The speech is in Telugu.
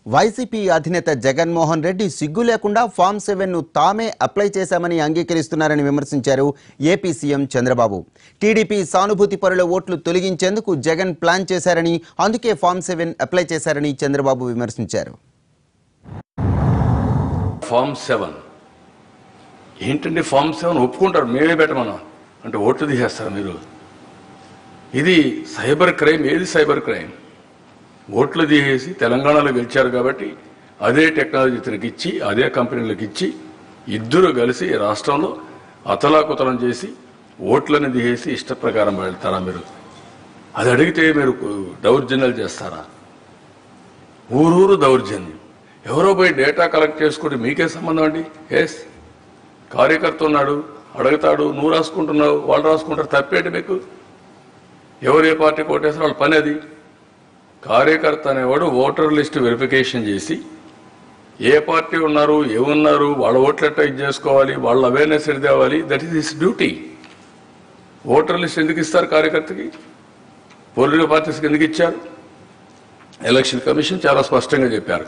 వైసీపీ అధినేత జగన్మోహన్ రెడ్డి సిగ్గు లేకుండా ఫామ్ 7ను తామే అప్లై చేశామని అంగీకరిస్తున్నారని విమర్శించారు ఏపీ సీఎం చంద్రబాబు. టీడీపీ సానుభూతి పరుల ఓట్లు తొలగించేందుకు జగన్ ప్లాన్ చేశారని, అందుకే ఫామ్ 7 అప్లై చేశారని చంద్రబాబు విమర్శించారు. ఫామ్ 7 ఏంటంటే ఫామ్ 7 ఒప్పుకుంటారు, మేమే పెట్టమన్నా అంటే ఓట్లు తీసేస్తారు మీరు. ఇది సైబర్ క్రైమ్. ఏది సైబర్ క్రైమ్? ఓట్లు తీసేసి తెలంగాణలో గెలిచారు కాబట్టి అదే టెక్నాలజీ తిరిగి ఇచ్చి అదే కంపెనీలకు ఇచ్చి ఇద్దరు కలిసి రాష్ట్రంలో అతలాకుతలం చేసి ఓట్లను తీసేసి ఇష్ట ప్రకారం వెళ్తారా మీరు? అది అడిగితే మీరు దౌర్జన్యాలు చేస్తారా? ఊరూరు దౌర్జన్యం. ఎవరో పోయి డేటా కలెక్ట్ చేసుకుంటే మీకే సంబంధం అండి? ఎస్, కార్యకర్త ఉన్నాడు, అడుగుతాడు, నువ్వు రాసుకుంటున్నావు, వాళ్ళు రాసుకుంటారు, తప్పేంటి మీకు? ఎవరు ఏ పార్టీ కోటేస్తారో వాళ్ళ పని అది. కార్యకర్త అనేవాడు ఓటర్ లిస్ట్ వెరిఫికేషన్ చేసి ఏ పార్టీ ఉన్నారు, ఏమున్నారు, వాళ్ళ ఓట్లు ఎట్లా ఇది చేసుకోవాలి, వాళ్ళ అవేర్నెస్ ఎది తేవాలి. That is his duty. Voter list ఎందుకు ఇస్తారు కార్యకర్తకి? పొలిటికల్ పార్టీస్కి ఎందుకు ఇచ్చారు? ఎలక్షన్ కమిషన్ చాలా స్పష్టంగా చెప్పారు.